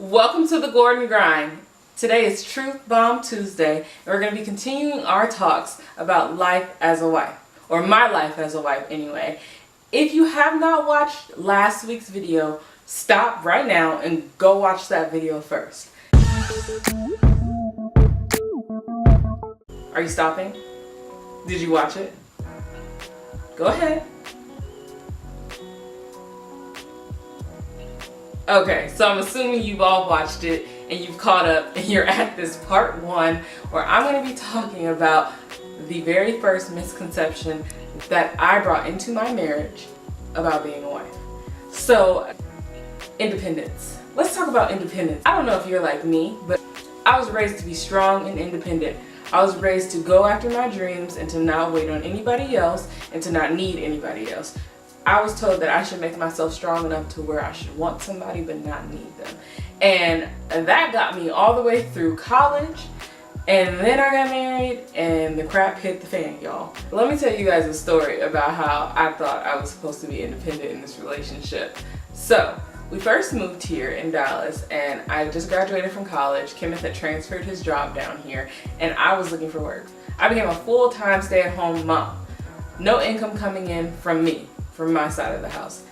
Welcome to the Gordon Grind. Today is Truth Bomb Tuesday, and we're going to be continuing our talks about life as a wife, or my life as a wife anyway. If you have not watched last week's video, stop right now and go watch that video first. Are you stopping? Did you watch it? Go ahead. Okay, so I'm assuming you've all watched it and you've caught up and you're at this part 1 where I'm going to be talking about the very first misconception that I brought into my marriage about being a wife. So, independence. Let's talk about independence. I don't know if you're like me, but I was raised to be strong and independent. I was raised to go after my dreams and to not wait on anybody else and to not need anybody else. I was told that I should make myself strong enough to where I should want somebody but not need them. And that got me all the way through college, and then I got married and the crap hit the fan, y'all. Let me tell you guys a story about how I thought I was supposed to be independent in this relationship. So, we first moved here in Dallas and I just graduated from college. Kenneth had transferred his job down here and I was looking for work. I became a full-time stay-at-home mom. No income coming in from me. From my side of the house.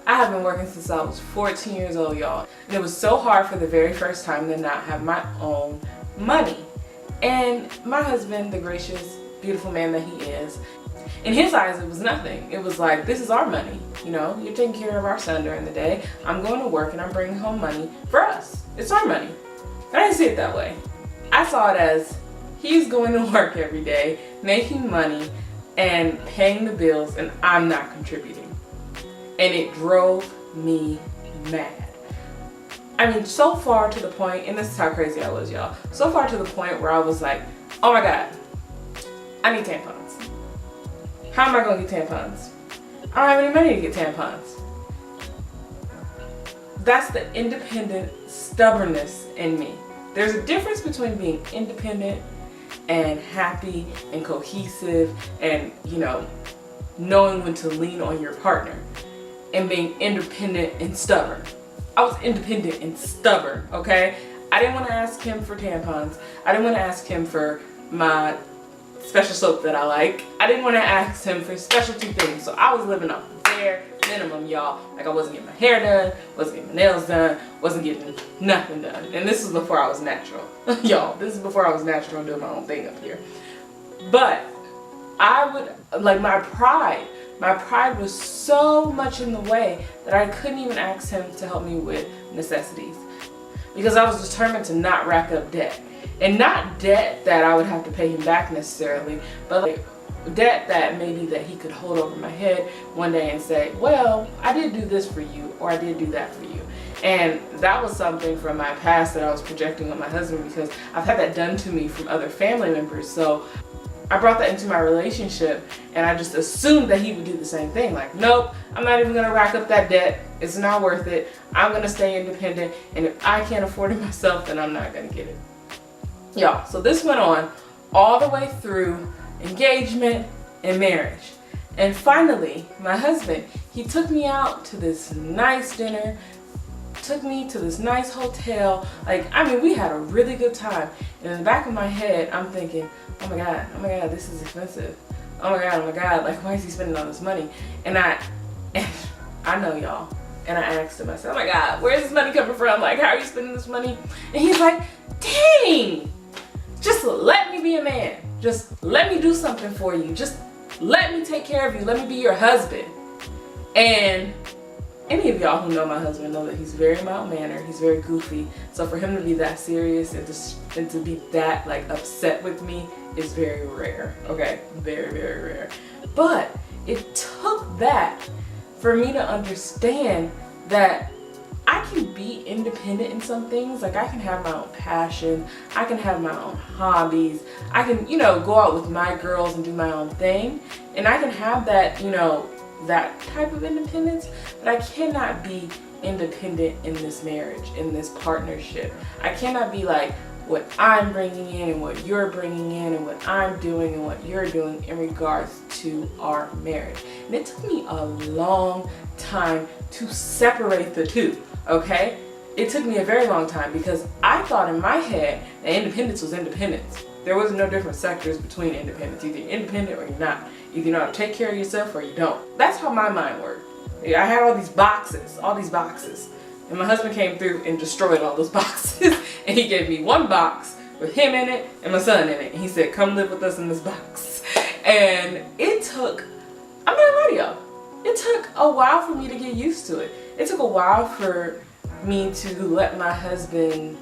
I have been working since I was 14 years old, y'all. And it was so hard for the very first time to not have my own money. And my husband, the gracious, beautiful man that he is, in his eyes it was nothing. It was like, this is our money. You know, you're taking care of our son during the day. I'm going to work and I'm bringing home money for us. It's our money. And I didn't see it that way. I saw it as, he's going to work every day, making money, and paying the bills, and I'm not contributing. And it drove me mad. I mean, so far to the point, and this is how crazy I was, y'all. So far to the point where I was like, oh my God, I need tampons. How am I gonna get tampons? I don't have any money to get tampons. That's the independent stubbornness in me. There's a difference between being independent and happy and cohesive and, you know, knowing when to lean on your partner, and being independent and stubborn. I was independent and stubborn, okay? I didn't want to ask him for tampons. I didn't want to ask him for my special soap that I like. I didn't want to ask him for specialty things. So I was living off bare minimum, y'all. Like, I wasn't getting my hair done, wasn't getting my nails done, wasn't getting nothing done. And this was before I was natural. Y'all, this is before I was natural and doing my own thing up here. But I would, like, my pride was so much in the way that I couldn't even ask him to help me with necessities. Because I was determined to not rack up debt. And not debt that I would have to pay him back necessarily, but like debt that maybe that he could hold over my head one day and say, well, I did do this for you, or I did do that for you. And that was something from my past that I was projecting on my husband, because I've had that done to me from other family members. So I brought that into my relationship, and I just assumed that he would do the same thing. Like, nope, I'm not even gonna rack up that debt. It's not worth it. I'm gonna stay independent, and if I can't afford it myself, then I'm not gonna get it. Y'all, so this went on all the way through engagement and marriage. And finally, my husband, he took me out to this nice dinner, took me to this nice hotel. Like, I mean, we had a really good time. And in the back of my head, I'm thinking, oh my God, this is expensive. Oh my God, like, why is he spending all this money? And I know, y'all. And I asked him, I said, oh my God, where's this money coming from? Like, how are you spending this money? And he's like, dang, just let me be a man. Just let me do something for you. Just let me take care of you. Let me be your husband. And any of y'all who know my husband know that he's very mild-mannered. He's very goofy. So for him to be that serious and to be that, like, upset with me is very rare. Okay? Very, very rare. But it took that for me to understand that I can be independent in some things. Like, I can have my own passion. I can have my own hobbies. I can, you know, go out with my girls and do my own thing. And I can have that, you know, that type of independence. But I cannot be independent in this marriage, in this partnership. I cannot be like, what I'm bringing in and what you're bringing in and what I'm doing and what you're doing in regards to our marriage. And it took me a long time to separate the two, okay? it took me a very long time because I thought in my head that independence was independence. There was no different sectors between independence. Either you're independent or you're not. Either you know how to take care of yourself or you don't. That's how my mind worked. I had all these boxes. And my husband came through and destroyed all those boxes. And he gave me one box with him in it and my son in it. And he said, come live with us in this box. And it took, I'm not gonna lie to y'all, it took a while for me to get used to it. It took a while for me to let my husband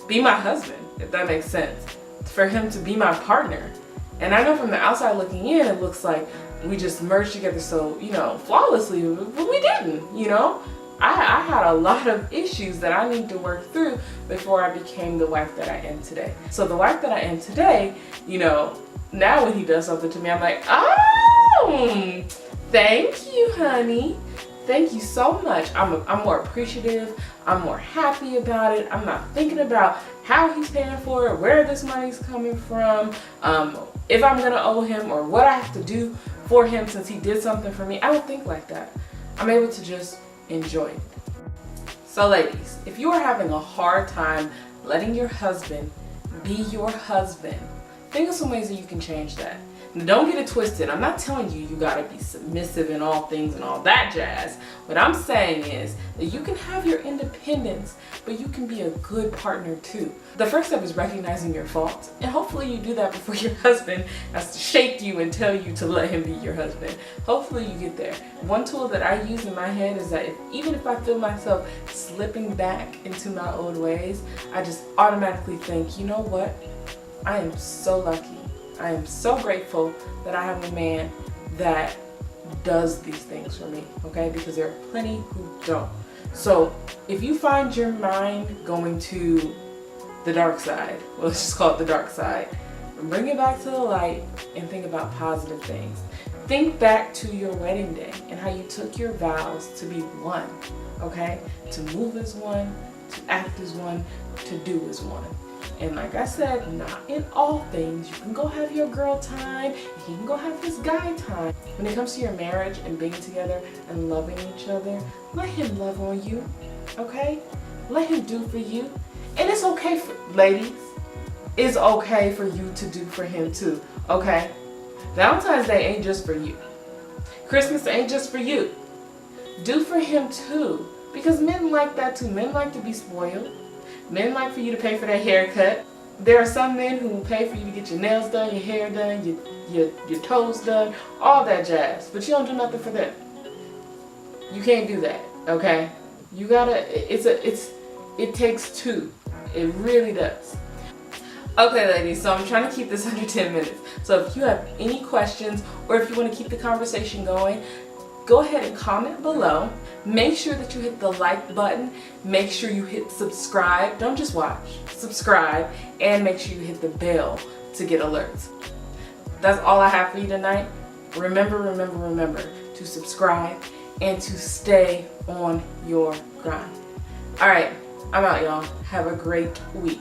be my husband, if that makes sense. For him to be my partner. And I know from the outside looking in, it looks like we just merged together so, flawlessly, but we didn't, I had a lot of issues that I need to work through before I became the wife that I am today. So the wife that I am today, now when he does something to me, I'm like, oh, thank you, honey. Thank you so much. I'm more appreciative. I'm more happy about it. I'm not thinking about how he's paying for it, where this money's coming from, if I'm gonna owe him or what I have to do for him since he did something for me. I don't think like that. I'm able to just enjoy it. So ladies, if you are having a hard time letting your husband be your husband, think of some ways that you can change that. Now, don't get it twisted. I'm not telling you gotta be submissive in all things and all that jazz. What I'm saying is that you can have your independence, but you can be a good partner too. The first step is recognizing your faults, and hopefully you do that before your husband has to shake you and tell you to let him be your husband. Hopefully you get there. One tool that I use in my head is that even if I feel myself slipping back into my old ways, I just automatically think, you know what? I am so lucky. I am so grateful that I have a man that does these things for me, okay? Because there are plenty who don't. So if you find your mind going to the dark side, well, let's just call it the dark side, bring it back to the light and think about positive things. Think back to your wedding day and how you took your vows to be one, okay? To move as one, to act as one, to do as one. And like I said, not in all things. You can go have your girl time, he can go have his guy time. When it comes to your marriage and being together and loving each other, let him love on you, okay? Let him do for you. And it's okay for, ladies, it's okay for you to do for him too, okay? Valentine's Day ain't just for you. Christmas ain't just for you. Do for him too. Because men like that too. Men like to be spoiled. Men like for you to pay for their haircut. There are some men who will pay for you to get your nails done, your hair done, your toes done, all that jazz. But you don't do nothing for them. You can't do that, okay? You gotta, it takes two. It really does. Okay, ladies, so I'm trying to keep this under 10 minutes. So if you have any questions or if you want to keep the conversation going, go ahead and comment below. Make sure that you hit the like button. Make sure you hit subscribe. Don't just watch. Subscribe. And make sure you hit the bell to get alerts. That's all I have for you tonight. Remember to subscribe and to stay on your grind. All right, I'm out, y'all. Have a great week.